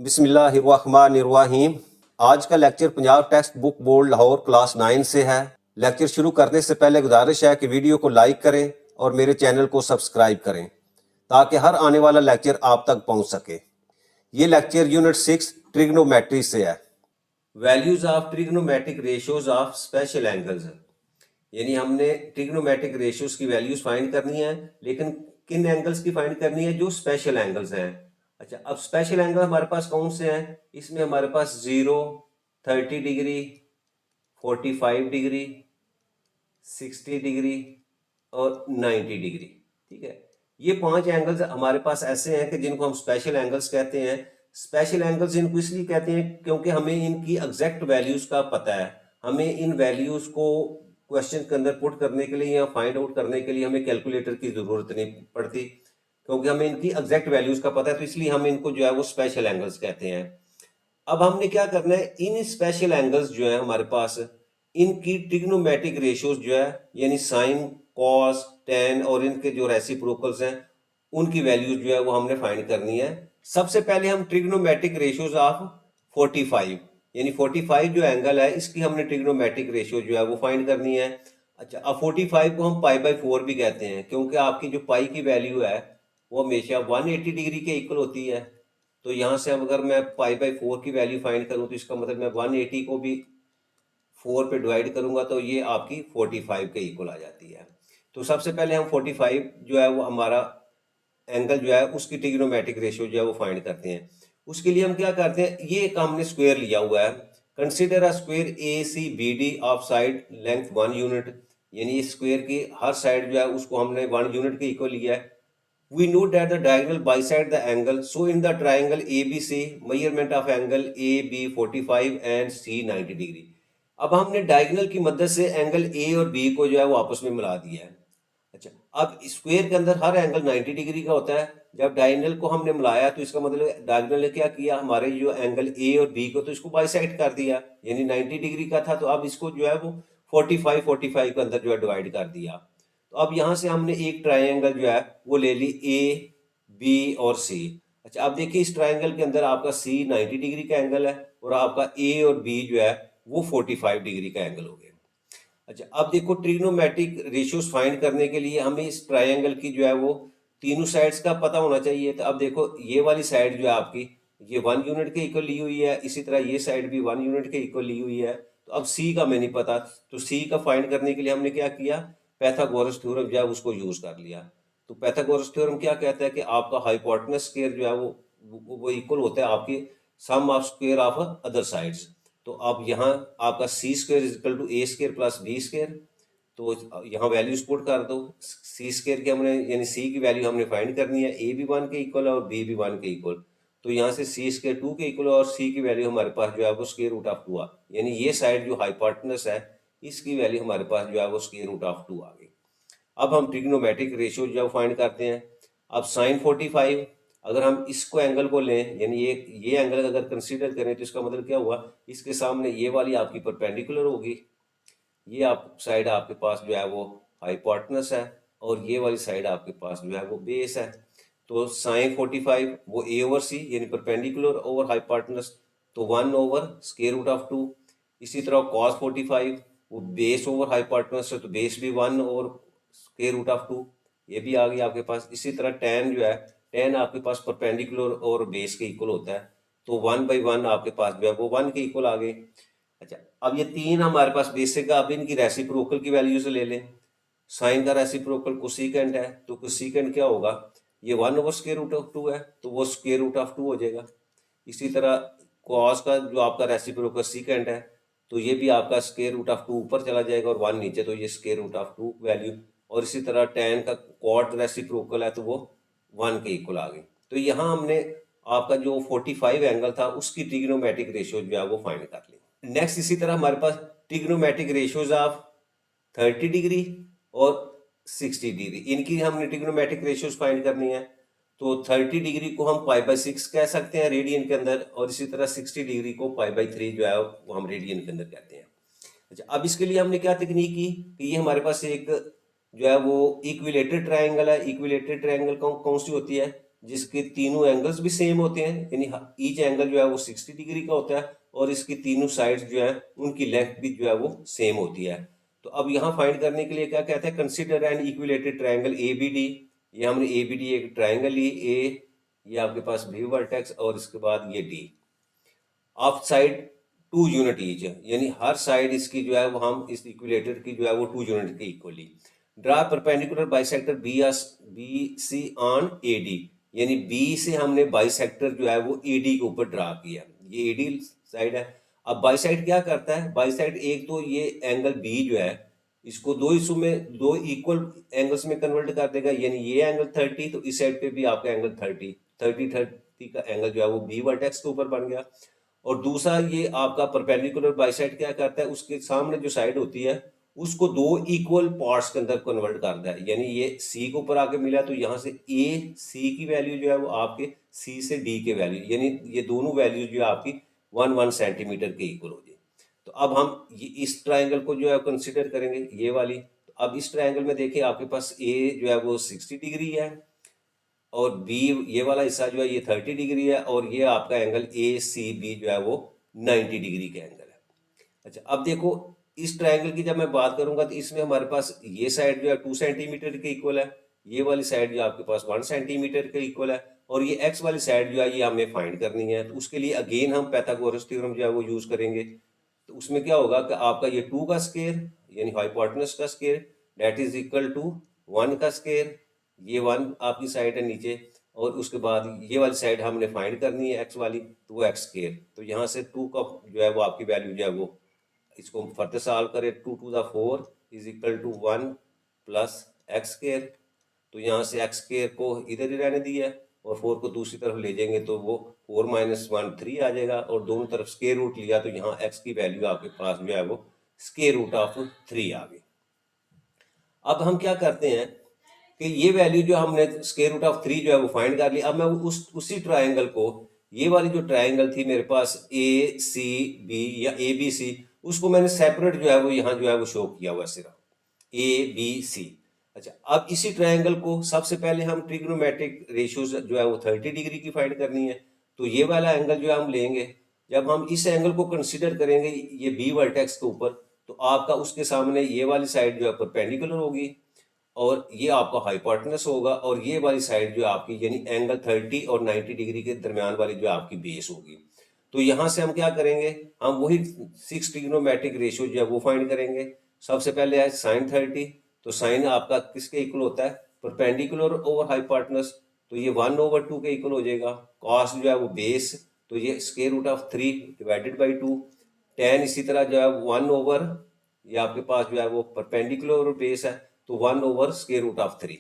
बिस्मिल्लाहिर्रहमानिर्रहीम। आज का lecture Punjab text book board Lahore class 9 से है। लेक्चर शुरू करने से पहले गुजारिश है कि वीडियो को लाइक करें और मेरे चैनल को सब्सक्राइब करें ताकि हर आने वाला लेक्चर आप तक पहुंच सके। ये लेक्चर यूनिट 6 ट्रिग्नोमेट्री से है। Values of trigonometric ratios of special angles, यानी हमने ट्रिग्नोमेट्रिक रेशियोज की वैल्यूज फाइंड करनी है, लेकिन किन एंगल्स की फाइंड करनी है? जो स्पेशल एंगल्स हैं। अच्छा, अब स्पेशल एंगल हमारे पास कौन से हैं? इसमें हमारे पास 0, 30 डिग्री, 45 डिग्री, 60 डिग्री और 90 डिग्री। ठीक है, ये 5 एंगल्स हमारे पास ऐसे हैं कि जिनको हम स्पेशल एंगल्स कहते हैं। स्पेशल एंगल्स इनको इसलिए कहते हैं क्योंकि हमें इनकी एग्जैक्ट वैल्यूज का पता है। हमें इन वैल्यूज को क्वेश्चन के अंदर पुट करने के लिए या फाइंड आउट करने के लिए हमें कैलकुलेटर की जरूरत नहीं पड़ती, क्योंकि हमें इनकी एग्जैक्ट वैल्यूज का पता है। तो इसलिए हम इनको जो है वो स्पेशल एंगल्स कहते हैं। अब हमने क्या करना है, इन स्पेशल एंगल्स जो है हमारे पास, इनकी ट्रिग्नोमेट्रिक रेशियोज जो है, यानी साइन, कॉस, टेन और इनके जो रेसिप्रोकल्स हैं, उनकी वैल्यूज जो है वो हमने फाइंड करनी है। सबसे पहले हम ट्रिग्नोमेट्रिक रेशियोज ऑफ 45, यानी 45 जो एंगल है इसकी हमने ट्रिग्नोमेट्रिक रेशियो जो है वो फाइंड करनी है। अच्छा, अब 45 को हम पाई बाई 4 भी कहते हैं, क्योंकि आपकी जो पाई की वैल्यू है वो हमेशा 180 डिग्री के इक्वल होती है। तो यहाँ से अब अगर मैं पाई बाई 4 की वैल्यू फाइंड करूँ तो इसका मतलब मैं 180 को भी 4 पे डिवाइड करूंगा तो ये आपकी 45 के इक्वल आ जाती है। तो सबसे पहले हम 45 जो है वो हमारा एंगल जो है उसकी ट्रिग्नोमेट्रिक रेशियो जो है वो फाइंड करते हैं। उसके लिए हम क्या करते हैं, ये एक हमने स्क्वायर लिया हुआ है। Consider a square A C B D of side length 1 unit, यानी इस स्क्वायर की हर साइड जो है उसको हमने 1 यूनिट के इक्वल लिया है। We know that the diagonal bisect the angle. So in the triangle ABC, measurement of angle AB 45 and C 90 degree. अब हमने डायगोनल की मदद से एंगल A और B को जो है वो आपस में मिला दिया है। अच्छा, अब स्क्वायर के अंदर हर एंगल 90 डिग्री का होता है। जब डायगोनल को हमने मिलाया तो इसका मतलब डायगोनल ने क्या किया, हमारे जो एंगल A और B को तो इसको बाइसेक्ट कर दिया, यानी 90 डिग्री का था तो अब इसको जो है वो 45 के अंदर जो है डिवाइड कर दिया। तो अब यहाँ से हमने एक ट्राइंगल जो है वो ले ली ए, बी और सी। अच्छा, अब देखिए इस ट्राइंगल के अंदर आपका सी 90 डिग्री का एंगल है और आपका ए और बी जो है वो 45 डिग्री का एंगल हो गया। अच्छा, अब देखो ट्रिग्नोमेट्रिक रेशियोज फाइंड करने के लिए हमें इस ट्राइंगल की जो है वो तीनों साइड्स का पता होना चाहिए। तो अब देखो ये वाली साइड जो है आपकी ये 1 यूनिट के इक्वल ली हुई है, इसी तरह ये साइड भी 1 यूनिट के इक्वल ली हुई है। तो अब सी का मैं नहीं पता, तो सी का फाइंड करने के लिए हमने क्या किया, पैथागोरस थ्योरम जो है उसको यूज कर लिया। तो पैथागोरस थ्योरम क्या कहता है कि आपका हाइपोटेनस स्क्वायर जो है वो इक्वल होता है आपकी sum of square of other sides. तो अब यहाँ आपका C square is equal to A square plus B square. तो यहाँ वैल्यूज पुट कर दो। सी स्क्वायर की हमने यानी सी की वैल्यू हमने फाइंड करनी है, ए भी 1 के इक्वल है और बी भी 1 के इक्वल। तो यहाँ से सी स्क्वायर 2 के इक्वल और सी की वैल्यू हमारे पास जो है वो स्क्वायर रूट ऑफ 2 आ, यानी ये साइड जो हाइपोटेनस है इसकी वैल्यू हमारे पास जो है वो स्क्वायर रूट ऑफ 2 आ गई। अब हम ट्रिग्नोमेट्रिक रेशियो जो फाइंड करते हैं। अब साइन 45, अगर हम इसको एंगल को लें, यानी ये एंगल अगर कंसीडर करें तो इसका मतलब क्या हुआ, इसके सामने ये वाली आपकी परपेंडिकुलर होगी, ये आप साइड आपके पास जो है वो हाइपोटेनस है और ये वाली साइड आपके पास जो है वो बेस है। तो साइन 45 वो ए ओवर सी यानी परपेंडिकुलर ओवर हाइपोटेनस, तो 1 ओवर स्क्वायर रूट ऑफ 2। इसी तरह कॉस 45 वो बेस ओवर हाइपोटेनस है तो बेस भी 1 ओवर स्क्वायर रूट ऑफ 2, ये भी आ गई आपके पास। इसी तरह टेन जो है, टेन आपके पास परपेंडिकुलर और बेस के इक्वल होता है, तो 1/1 आपके पास जो है वो 1 के इक्वल आ गए। अच्छा, अब ये तीन हमारे पास बेसिक है। अब इनकी रेसिप्रोकल की वैल्यू से ले लें। साइन का रेसिप्रोकल कोसिकेंट है, तो कोसिकेंट क्या होगा, ये 1 ओवर स्क्वायर रूट ऑफ 2 है तो वो स्क्वायर रूट ऑफ 2 हो जाएगा। इसी तरह कॉस का जो आपका रेसिप्रोकल सीकेंट है तो ये भी आपका स्क्वायर रूट ऑफ 2 ऊपर चला जाएगा और 1 नीचे, तो ये स्क्वायर रूट ऑफ 2 वैल्यू। और इसी तरह टेन का कॉट रेसिप्रोकल है तो वो 1 के इक्वल आ गई। तो यहाँ हमने आपका जो 45 एंगल था उसकी ट्रिग्नोमेट्रिक रेशियो जो है वो फाइंड कर ली। नेक्स्ट इसी तरह हमारे पास ट्रिग्नोमेट्रिक रेशियोज ऑफ 30 डिग्री और 60 डिग्री, इनकी हमने ट्रिग्नोमेट्रिक रेशियोज फाइंड करनी है। तो 30 डिग्री को हम पाई बाई 6 कह सकते हैं रेडियन के अंदर, और इसी तरह 60 डिग्री को पाई बाई 3 जो है वो हम रेडियन के अंदर कहते हैं। अच्छा, अब इसके लिए हमने क्या तकनीक की कि ये हमारे पास एक जो है वो इक्विलेटरल ट्रायंगल है। इक्विलेटरल ट्रायंगल कौन सी होती है, जिसके तीनों एंगल्स भी सेम होते हैं, यानी ईच एंगल जो है वो 60 डिग्री का होता है और इसकी तीनों साइड्स जो है उनकी लेंथ भी जो है वो सेम होती है। तो अब यहाँ फाइंड करने के लिए क्या कहते हैं, consider an equilateral triangle A B D. ये हमने ए बी डी एक ट्रायंगल ली, ए ये आपके पास बी वर्टेक्स और इसके बाद ये D of side 2 unit each, यानी हर साइड इसकी जो है वो हम इस इक्विलेटर की जो है वो 2 यूनिट के equally. Draw perpendicular bisector B C on A D, यानी बी से हमने बाइसेक्टर जो है वो ए डी के ऊपर ड्रा किया, ये ए डी साइड है। अब बाइसेक्ट क्या करता है, बाइसेक्ट एक तो ये एंगल बी जो है इसको दो हिस्सों में, दो इक्वल एंगल्स में कन्वर्ट कर देगा, यानी ये एंगल 30 तो इस साइड पे भी आपका एंगल 30 का एंगल जो है वो बी वर्टेक्स के ऊपर बन गया। और दूसरा ये आपका परपेंडिकुलर बाइसेक्ट क्या करता है, उसके सामने जो साइड होती है उसको दो इक्वल पार्ट्स के अंदर कन्वर्ट करता है, यानी ये सी के ऊपर आके मिला तो यहाँ से ए सी की वैल्यू जो है वो आपके सी से डी के वैल्यू, यानी ये दोनों वैल्यू जो है आपकी 1 सेंटीमीटर के इक्वल हो जाए। तो अब हम ये इस ट्राइंगल को जो है कंसिडर करेंगे, ये वाली। तो अब इस ट्राइंगल में देखिए आपके पास ए जो है वो 60 डिग्री है और बी ये वाला हिस्सा जो है ये 30 डिग्री है और ये आपका एंगल ए सी बी जो है वो 90 डिग्री का एंगल है। अच्छा, अब देखो इस ट्रायंगल की जब मैं बात करूंगा तो इसमें हमारे पास ये साइड जो है 2 सेंटीमीटर के इक्वल है, ये वाली साइड जो आपके पास 1 सेंटीमीटर के इक्वल है और ये एक्स वाली साइड जो है ये हमें फाइंड करनी है। तो उसके लिए अगेन हम पाइथागोरस थ्योरम जो है वो यूज करेंगे। तो उसमें क्या होगा कि आपका ये 2 का स्क्वायर यानी हाइपोटेनस का square that is equal to 1 का स्क्वायर, ये 1 आपकी साइड है नीचे, और उसके बाद ये वाली साइड हमने फाइंड करनी है एक्स वाली, तो वो एक्स स्क्वायर। तो यहाँ से 2 का जो है वो आपकी वैल्यू जो है वो, इसको फर्दर सॉल्व करें, 2 to the 4 is equal to 1 plus x square. तो यहाँ से एक्स स्क्वायर को इधर ही रहने दिया है और 4 को दूसरी तरफ ले जाएंगे तो वो 4 माइनस 1 3 आ जाएगा और दोनों तरफ स्क्वायर रूट लिया तो यहाँ एक्स की वैल्यू आपके पास जो है वो स्क्वायर रूट ऑफ 3 आ गई। अब हम क्या करते हैं कि ये वैल्यू जो हमने स्क्वायर रूट ऑफ 3 जो है वो फाइंड कर ली। अब मैं उसी ट्रायंगल को, ये वाली जो ट्रायंगल थी मेरे पास ए सी बी या ए बी सी, उसको मैंने सेपरेट जो है वो यहाँ जो है वो शो किया हुआ सिर्फ ए बी सी। अच्छा, अब इसी ट्रायंगल को सबसे पहले हम ट्रिग्नोमेट्रिक रेशियोज जो है वो 30 डिग्री की फाइंड करनी है। तो ये वाला एंगल जो है हम लेंगे, जब हम इस एंगल को कंसिडर करेंगे ये बी वर्टेक्स के ऊपर, तो आपका उसके सामने ये वाली साइड जो है परपेंडिकुलर होगी और ये आपका हाइपोटेनस होगा और ये वाली साइड जो आपकी यानी एंगल 30 और 90 डिग्री के दरमियान वाली जो आपकी बेस होगी। तो यहाँ से हम क्या करेंगे, हम वही 6 ट्रिग्नोमेट्रिक रेशियो जो है वो फाइंड करेंगे। सबसे पहले है साइन 30, तो साइन आपका किसके इक्वल होता है, परपेंडिकुलर ओवर हाइपोटेनस, तो ये 1/2 के इक्वल हो जाएगा। कॉस जो है वो बेस, तो ये square root of 3 divided by 2। Tan इसी तरह जो है 1 ओवर, ये आपके पास जो है वो परपेंडिकुलर बेस है तो 1 ओवर स्क्वायर रूट ऑफ 3।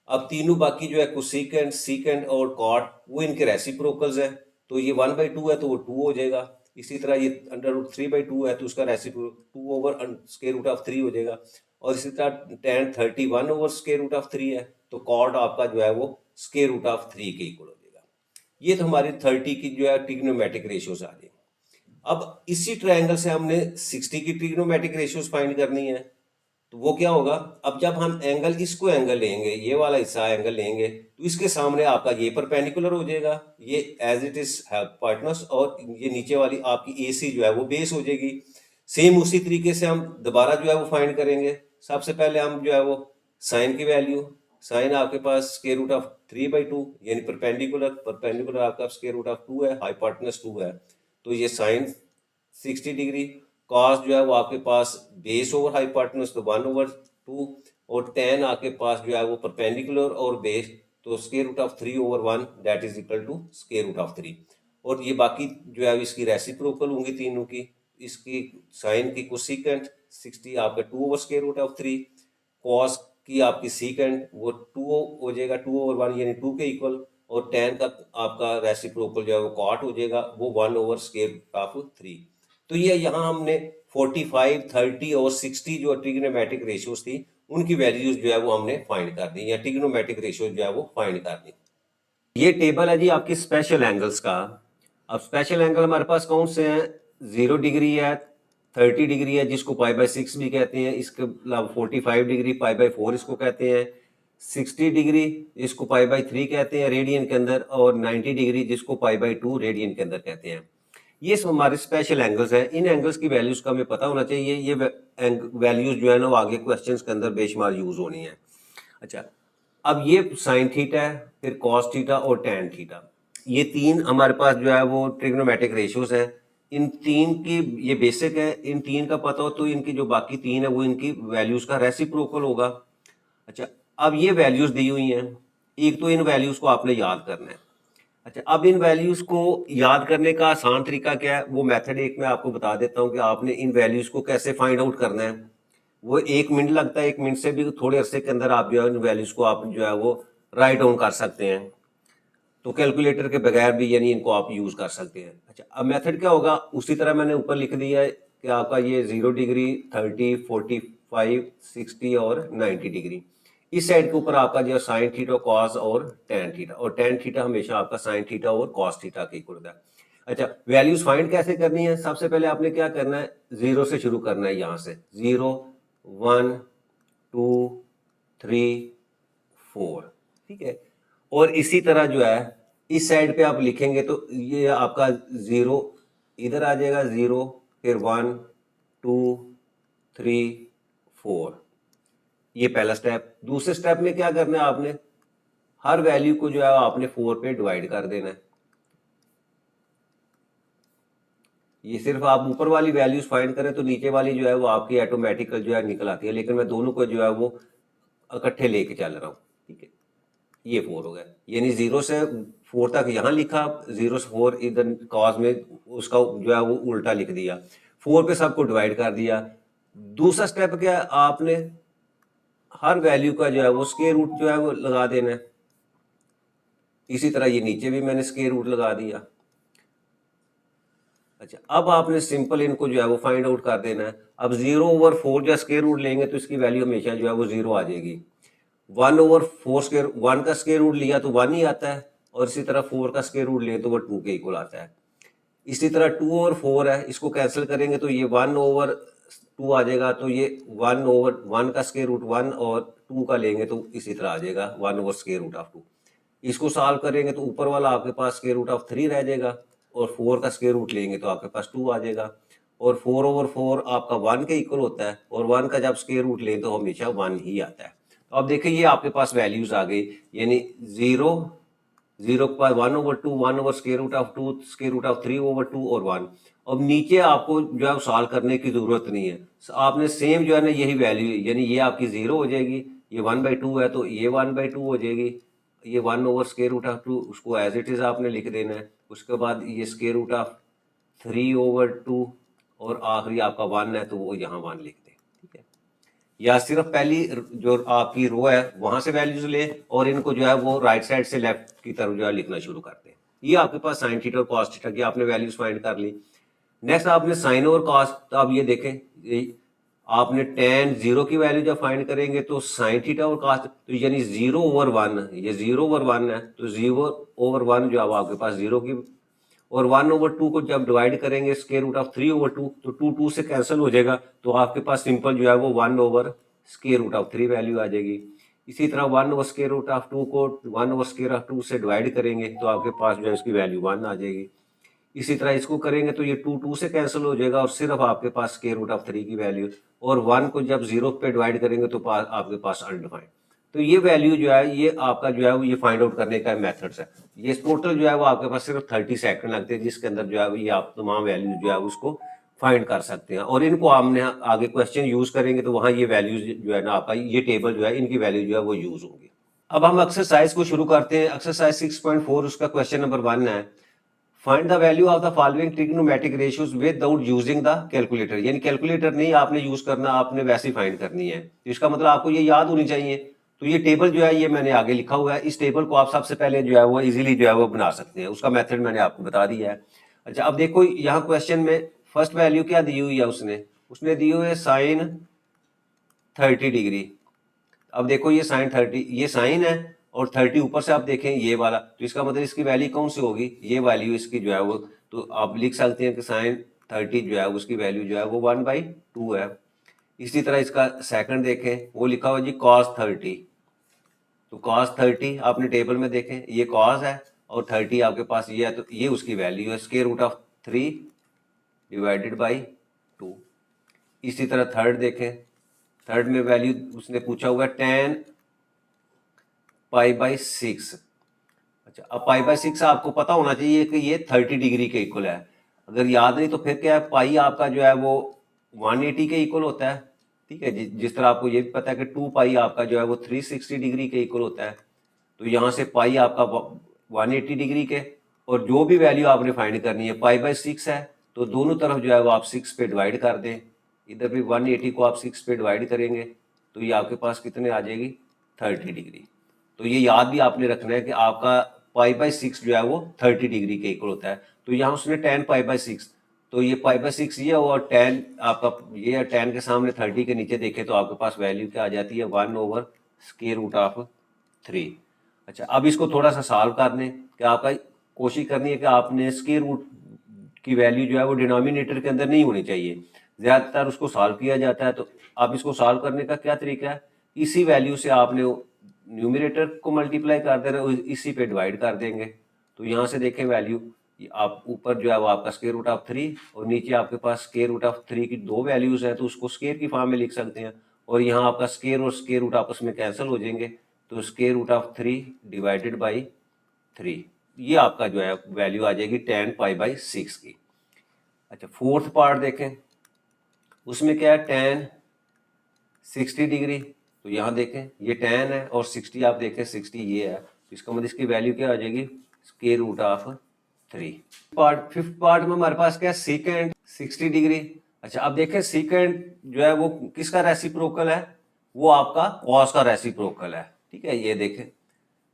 अब तीनों बाकी जो है कोसेकेंट सीकेंट और कॉट वो इनके रेसिप्रोकल्स है, तो ये 1/2 है तो वो 2 हो जाएगा। इसी तरह ये √3/2 है तो उसका reciprocal 2 over square root of 3 हो जाएगा। और इसी तरह tan 31 over square root of 3 है तो कॉट आपका जो है वो स्क्वायर रूट ऑफ 3 के इक्वल हो जाएगा। ये तो हमारी 30 की जो है ट्रिग्नोमेट्रिक रेशियोज आ गई। अब इसी ट्रायंगल से हमने 60 की ट्रिग्नोमेट्रिक रेशियोज फाइंड करनी है। तो वो क्या होगा, अब जब हम एंगल इसको एंगल लेंगे, ये वाला हिस्सा एंगल लेंगे, तो इसके सामने आपका ये परपेंडिकुलर हो जाएगा, ये एज इट इज हाइपोटेनस, और ये नीचे वाली आपकी एसी जो है वो बेस हो जाएगी। सेम उसी तरीके से हम दोबारा जो है वो फाइंड करेंगे। सबसे पहले हम जो है वो साइन की वैल्यू, साइन आपके पास स्क्वायर रूट ऑफ 3/2 यानी परपेंडिकुलर आपका स्क्वायर रूट ऑफ 2 है, हाइपोटेनस 2 है, तो ये साइन 60 डिग्री। कॉस जो है वो आपके पास बेस ओवर हाइपोटेनस तो 1/2, और टेन आपके पास जो है वो परपेंडिकुलर और बेस तो square root of 3/1 that is equal to square root of 3। और ये बाकी जो है इसकी रेसिप्रोकल होंगी तीनों की, इसकी साइन की कोसेकेंट 60 आपका 2 over square root of 3, cos की आपकी सीकेंट वो 2 हो जाएगा 2/1 यानी 2 के इक्वल, और टेन का आपका रेसिप्रोकल जो है वो कॉट हो जाएगा वो 1 ओवर स्क्वायर रूट ऑफ 3। तो ये यहाँ हमने 45, 30 और 60 जो ट्रिग्नोमेट्रिक रेशियोज थी उनकी वैल्यूज जो है वो हमने फाइंड कर दी, या ट्रिग्नोमेट्रिक रेशियो जो है वो फाइंड कर दी। ये टेबल है जी आपकी स्पेशल एंगल्स का। अब स्पेशल एंगल हमारे पास कौन से हैं, 0 डिग्री है, 30 डिग्री है जिसको π/6 भी कहते हैं, इसके अलावा 45 डिग्री π/4 इसको कहते हैं, 60 डिग्री जिसको π/3 कहते हैं रेडियन के अंदर, और 90 डिग्री जिसको π/2 रेडियन के अंदर कहते हैं। ये सब हमारे स्पेशल एंगल्स हैं। इन एंगल्स की वैल्यूज का हमें पता होना चाहिए। ये वैल्यूज जो है ना वो आगे क्वेश्चंस के अंदर बेशुमार यूज होनी है। अच्छा, अब ये साइन थीटा है, फिर कॉस थीटा और टैन थीटा, ये तीन हमारे पास जो है वो ट्रिग्नोमेट्रिक रेशियोज है। इन तीन की ये बेसिक है, इन तीन का पता हो तो इनकी जो बाकी तीन है वो इनकी वैल्यूज का रेसिप्रोकल होगा। अच्छा, अब ये वैल्यूज दी हुई हैं, एक तो इन वैल्यूज को आपने याद करना है। अच्छा, अब इन वैल्यूज को याद करने का आसान तरीका क्या है, वो मेथड एक मैं आपको बता देता हूँ कि आपने इन वैल्यूज को कैसे फाइंड आउट करना है। वो 1 मिनट लगता है, 1 मिनट से भी थोड़े अरसे के अंदर आप जो है इन वैल्यूज को आप जो है वो राइट डाउन कर सकते हैं। तो कैलकुलेटर के बगैर भी यानी इनको आप यूज कर सकते हैं। अच्छा, अब मेथड क्या होगा, उसी तरह मैंने ऊपर लिख दिया है कि आपका ये 0 डिग्री, 30, 45, 60 और 90 डिग्री। इस साइड के ऊपर आपका जो साइन थीटा, कॉस और टैन थीटा, और टैन थीटा हमेशा आपका साइन थीटा और कॉस थीटा के इक्वल होता है। अच्छा, वैल्यूज फाइंड कैसे करनी है, सबसे पहले आपने क्या करना है, 0 से शुरू करना है। यहाँ से 0, 1, 2, 3, 4, ठीक है। और इसी तरह जो है इस साइड पे आप लिखेंगे तो ये आपका 0 इधर आ जाएगा, 0, फिर 1, 2, 3, 4। ये पहला स्टेप। दूसरे स्टेप में क्या करना है, आपने हर वैल्यू को जो है आपने 4 पे डिवाइड कर देना है। ये सिर्फ आप ऊपर वाली वैल्यूज फाइंड करें तो नीचे वाली जो है वो आपकी ऑटोमेटिकल जो है निकल आती है, लेकिन मैं दोनों को जो है वो इकट्ठे लेके चल रहा हूँ, ठीक है। ये 4 हो गया, यानी 0 से 4 तक यहाँ लिखा, 0 से 4 इधर कॉस में उसका जो है वो उल्टा लिख दिया, 4 पे सबको डिवाइड कर दिया। दूसरा स्टेप क्या है, आपने हर वैल्यू का जो है वो स्क्वायर रूट जो है वो लगा देना है। इसी तरह ये नीचे भी मैंने स्क्वायर रूट लगा दिया। अच्छा, अब आपने सिंपल इनको जो है वो फाइंड आउट कर देना है। अब 0/4 जो स्क्वायर रूट लेंगे तो इसकी वैल्यू हमेशा जो है वो 0 आ जाएगी। 1/4 स्क्वायर, 1 का स्क्वायर रूट लिया तो 1 ही आता है, और इसी तरह 4 का स्क्वायर रूट लें तो वो 2 के इक्वल आता है। इसी तरह 2/4 है, इसको कैंसिल करेंगे तो ये 1/2 आ जाएगा, तो ये 1/1 का स्क्वायर रूट 1 और 2 का लेंगे तो इसी तरह आ जाएगा 1/√2। इसको सॉल्व करेंगे तो ऊपर वाला आपके पास √3 रह जाएगा, और 4 का स्क्वायर रूट लेंगे तो आपके पास 2 आ जाएगा, और 4/4 आपका 1 के इक्वल होता है, और 1 का जब स्क्वायर रूट लें तो हमेशा 1 ही आता है। तो अब देखिए ये आपके पास वैल्यूज आ गई, यानी 0, 0 के पास 1/2, 1/√2, √3/2 और 1। अब नीचे आपको जो है सॉल्व करने की जरूरत नहीं है, आपने सेम जो है ना यही वैल्यू, यानी ये आपकी 0 हो जाएगी, ये 1/2 है तो ये 1/2 हो जाएगी, ये 1/√2 उसको एज इट इज आपने लिख देना है। उसके बाद ये √3/2, और आखिरी आपका 1 है तो वो यहाँ 1 लिख दें, ठीक है। या सिर्फ पहली जो आपकी रो है वहां से वैल्यूज ले, और इनको जो है वो राइट साइड से लेफ्ट की तरफ जो है लिखना शुरू करते हैं। ये आपके पास साइन थीटा और कॉस थीटा की आपने वैल्यूज फाइंड कर ली। नेक्स्ट आपने साइन और कॉस, तो आप ये देखें, आपने tan 0 की वैल्यू जब फाइंड करेंगे तो साइन थीटा और कॉस, तो यानी 0/1, ये 0/1 है तो 0/1 जो आपके पास 0 की, और 1/2 को जब डिवाइड करेंगे √3/2 तो 2 से कैंसिल हो जाएगा, तो आपके पास सिंपल जो है वो 1/√3 वैल्यू आ जाएगी। इसी तरह 1/√2 को 1/√2 से डिवाइड करेंगे तो आपके पास जो है इसकी वैल्यू 1 आ जाएगी। इसी तरह इसको करेंगे तो ये 2 से कैंसिल हो जाएगा, और सिर्फ आपके पास √3 की वैल्यू, और 1 को जब 0 पे डिवाइड करेंगे तो आपके पास अनडिफाइंड। तो ये वैल्यू जो है ये आपका जो है ये फाइंड आउट करने का मेथड्स है। ये टोटल जो है वो आपके पास सिर्फ 30 सेकंड लगते हैं, जिसके अंदर जो है ये आप तमाम वैल्यूज जो है उसको फाइंड कर सकते हैं, और इनको हमने आगे क्वेश्चन यूज करेंगे तो वहां ये वैल्यूज जो है ना आपका ये टेबल जो है इनकी वैल्यू जो है वो यूज होंगी। अब हम एक्सरसाइज को शुरू करते हैं। एक्सरसाइज 6.4 उसका क्वेश्चन नंबर 1 है, find the value of the following trigonometric ratios without using the calculator. यानी कैलकुलेटर नहीं आपने यूज करना, आपने वैसे ही फाइंड करनी है। तो इसका मतलब आपको ये याद होनी चाहिए। तो ये टेबल जो है ये मैंने आगे लिखा हुआ है, इस टेबल को आप सबसे पहले जो है वो इजीली जो है वो बना सकते हैं, उसका मेथड मैंने आपको बता दिया है। अच्छा, अब देखो यहाँ क्वेश्चन में फर्स्ट वैल्यू क्या दी हुई है, उसने दी हुई है साइन 30 डिग्री। अब देखो ये साइन 30, ये साइन है, और 30 ऊपर से आप देखें ये वाला, तो इसका मतलब इसकी वैल्यू कौन सी होगी, ये वैल्यू इसकी जो है वो, तो आप लिख सकते हैं कि साइन 30 जो है उसकी वैल्यू जो है वो 1/2 है। इसी तरह इसका सेकंड देखें, वो लिखा हुआ जी cos 30, तो cos 30 आपने टेबल में देखें, ये cos है और 30 आपके पास ये है, तो ये उसकी वैल्यू है square root of 3 divided by 2। इसी तरह थर्ड देखें, थर्ड में वैल्यू उसने पूछा हुआ है 10 पाई बाई 6। अच्छा, अब पाई बाई 6 आपको पता होना चाहिए कि ये 30 डिग्री के इक्वल है। अगर याद नहीं तो फिर क्या है, पाई आपका जो है वो 180 के इक्वल होता है। ठीक है, जिस तरह आपको ये भी पता है कि 2 पाई आपका जो है वो 360 डिग्री के इक्वल होता है। तो यहाँ से पाई आपका 180 डिग्री के, और जो भी वैल्यू आपने फाइंड करनी है पाई बाई 6 है, तो दोनों तरफ जो है वो आप 6 पे डिवाइड कर दें। इधर भी 180 को आप 6 पे डिवाइड करेंगे तो ये आपके पास कितने आ जाएगी, 30 डिग्री। तो ये याद भी आपने रखना है कि आपका पाई बाई 6 जो है वो 30 डिग्री के इक्वल होता है। तो यहाँ उसने 10 पाई बाई 6, तो ये पाई बाई 6 ये और 10 आपका ये है, 10 के सामने 30 के नीचे देखे तो आपके पास वैल्यू क्या आ जाती है, 1 स्क्वायर रूट ऑफ 3। अच्छा, अब इसको थोड़ा सा सॉल्व करने कि आपका कोशिश करनी है कि आपने स्क्वायर रूट की वैल्यू जो है वो डिनोमिनेटर के अंदर नहीं होनी चाहिए, ज़्यादातर उसको सॉल्व किया जाता है। तो अब इसको सॉल्व करने का क्या तरीका है, इसी वैल्यू से आपने न्यूमिनेटर को मल्टीप्लाई कर दे रहे हो, इसी पे डिवाइड कर देंगे। तो यहाँ से देखें वैल्यू, आप ऊपर जो है वो आपका स्क्वायर रूट ऑफ 3 और नीचे आपके पास स्क्वायर रूट ऑफ 3 की दो वैल्यूज है, तो उसको स्क्वायर की फॉर्म में लिख सकते हैं। और यहाँ आपका स्क्वायर और स्क्वायर रूट आपस में कैंसिल हो जाएंगे, तो square root of 3 divided by 3, ये आपका जो है वैल्यू आ जाएगी 10 पाई बाई 6 की। अच्छा, फोर्थ पार्ट देखें, उसमें क्या है, tan 60 डिग्री। तो यहाँ देखें ये tan है और 60 आप देखें 60 ये है, तो इसका मतलब इसकी वैल्यू क्या आ जाएगी, square root of 3। Part fifth part में हमारे पास क्या है, सेकेंड 60 डिग्री। अच्छा, अब देखें सेकेंड जो है वो किसका रेसिप्रोकल है, वो आपका कॉस का रेसिप्रोकल है। ठीक है, ये देखें,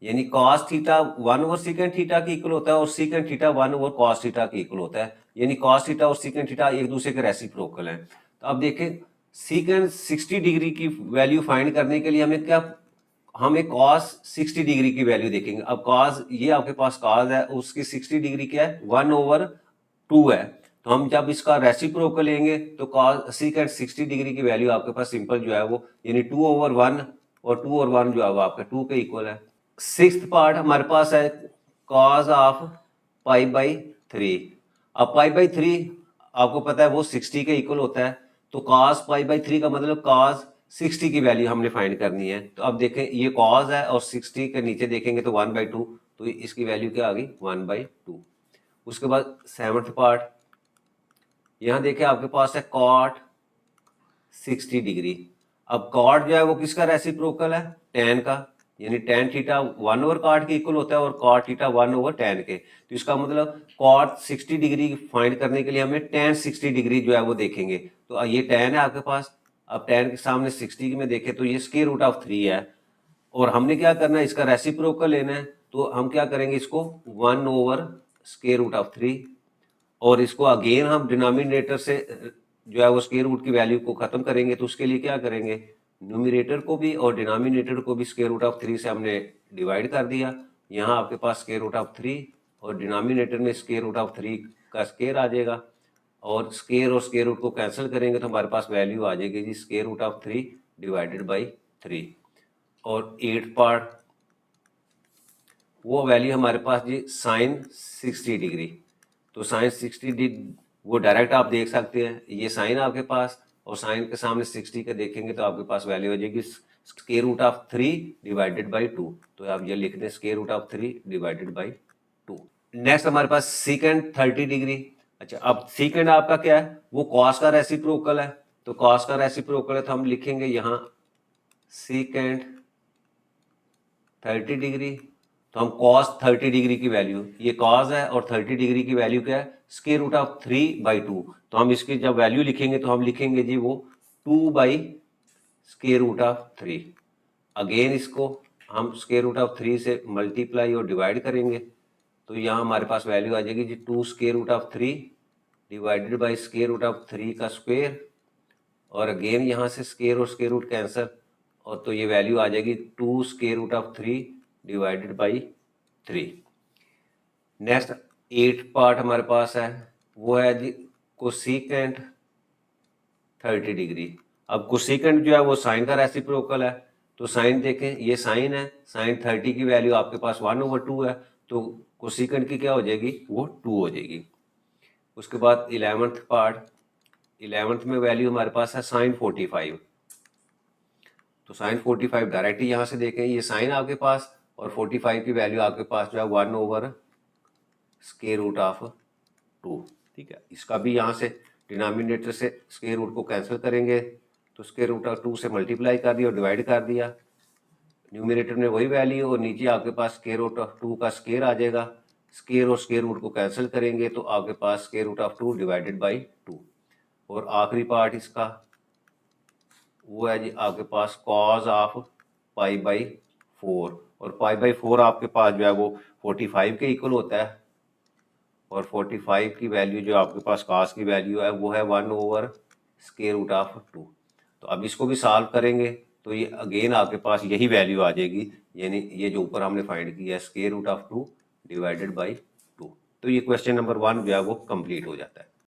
यानी cos theta 1 over second theta के इक्वल होता है और second theta 1 over cos theta के इक्वल होता है, यानी कॉस थीटा और सेकेंड थीटा एक दूसरे के रेसिप्रोकल है। तो अब देखें सेकेंड 60 डिग्री की वैल्यू फाइंड करने के लिए हमें क्या, हमें कॉस 60 डिग्री की वैल्यू देखेंगे। अब कॉस ये आपके पास कॉस है, उसकी 60 डिग्री क्या है, 1 ओवर 2 है। तो हम जब इसका रेसिप्रोकल लेंगे तो कॉस सेकेंड 60 डिग्री की वैल्यू आपके पास सिंपल जो है वो यानी 2 ओवर 1, और 2 और 1 जो है वो आपका 2 के इक्वल है। सिक्स्थ पार्ट हमारे पास है कॉस ऑफ पाई बाई 3। अब पाई बाई 3 आपको पता है वो 60 के इक्वल होता है, तो कॉस पाई बाई 3 का मतलब कॉस 60 की वैल्यू हमने फाइंड करनी है। तो अब देखें ये कॉस है और 60 के नीचे देखेंगे तो 1/2, तो इसकी वैल्यू क्या आ गई, 1/2। उसके बाद सेवंथ पार्ट, यहाँ देखें आपके पास है कॉट 60 डिग्री। अब कॉट जो है वो किसका रेसिप्रोकल है, tan का, यानी tan थीटा 1 ओवर कॉट के इक्वल होता है और कॉट थीटा 1 ओवर tan के। तो इसका मतलब कॉट 60 डिग्री फाइंड करने के लिए हमें tan 60 डिग्री जो है वो देखेंगे। तो ये tan है आपके पास, अब tan के सामने 60 में देखें तो ये स्क्वायर रूट ऑफ 3 है, और हमने क्या करना है, इसका रेसिप्रोकल लेना है। तो हम क्या करेंगे, इसको 1 ओवर स्क्वायर रूट ऑफ 3, और इसको अगेन हम डिनोमिनेटर से जो है वो स्क्वायर रूट की वैल्यू को खत्म करेंगे। तो उसके लिए क्या करेंगे, न्यूमिनेटर को भी और डिनोमिनेटर को भी स्क्वायर रूट ऑफ 3 से हमने डिवाइड कर दिया। यहाँ आपके पास स्क्वायर रूट ऑफ 3 और डिनोमिनेटर में स्क्वायर रूट ऑफ 3 का स्क्वायर आ जाएगा, और स्क्वायर और स्क्वायर रूट को कैंसिल करेंगे तो हमारे पास वैल्यू आ जाएगी जी square root of 3 divided by 3। और 8 पार्ट, वो वैल्यू हमारे पास जी साइन 60 डिग्री। तो साइन 60 डिग्री वो डायरेक्ट आप देख सकते हैं, ये साइन आपके पास और साइन के सामने 60 का देखेंगे तो आपके पास वैल्यू हो जाएगी square root of 3 divided by 2। तो आप ये लिख दें square root of 3 divided by 2। Next हमारे पास सीकेंड 30 डिग्री। अच्छा, अब सीकेंड आपका क्या है, वो कॉस का रेसिप्रोकल है। तो कॉस का रेसिप्रोकल है तो हम लिखेंगे यहाँ सीकेंड 30 डिग्री। तो हम cos 30 डिग्री की वैल्यू, ये cos है और 30 डिग्री की वैल्यू क्या है, स्क्वायर रूट ऑफ 3/2। तो हम इसकी जब वैल्यू लिखेंगे तो हम लिखेंगे जी वो 2 by square root of 3। Again इसको हम स्क्वायर रूट ऑफ 3 से मल्टीप्लाई और डिवाइड करेंगे, तो यहाँ हमारे पास वैल्यू आ जाएगी जी 2 square root of 3 divided by square root of 3 का स्क्वायर, और अगेन यहाँ से स्क्वायर और स्क्वायर रूट कैंसर, और तो ये वैल्यू आ जाएगी 2 square root of 3 divided by 3। Next 8 part हमारे पास है, वो है जी कोसेकेंट 30 डिग्री। अब कोसेकेंट जो है वो साइन का रेसिप्रोकल है, तो साइन देखें, ये साइन है, साइन 30 की वैल्यू आपके पास 1/2 है, तो कोसेकेंट की क्या हो जाएगी, वो 2 हो जाएगी। उसके बाद 11th पार्ट, 11th में वैल्यू हमारे पास है साइन 45, तो साइन 45 डायरेक्ट ही यहाँ से देखें, ये साइन आपके पास और 45 की वैल्यू आपके पास जो है 1/2 ठीक है। इसका भी यहाँ से डिनोमिनेटर से स्क्वायर रूट को कैंसिल करेंगे, तो स्क्वायर रूट ऑफ 2 से मल्टीप्लाई कर दिया और डिवाइड कर दिया, न्यूमिनेटर में वही वैल्यू और नीचे आपके पास स्क्वायर रूट ऑफ 2 का स्क्वायर आ जाएगा। स्क्वायर और स्क्वायर रूट को कैंसिल करेंगे तो आपके पास square root of 2 divided by 2। और आखिरी पार्ट इसका वो है जी आपके पास कॉज ऑफ π/4, और π/4 आपके पास जो है वो 45 के इक्वल होता है, और 45 की वैल्यू जो आपके पास कॉस की वैल्यू है वो है 1/√2। तो अब इसको भी सॉल्व करेंगे तो ये अगेन आपके पास यही वैल्यू आ जाएगी, यानी ये जो ऊपर हमने फाइंड किया है square root of 2 divided by 2। तो ये क्वेश्चन नंबर 1 जो है वो कंप्लीट हो जाता है।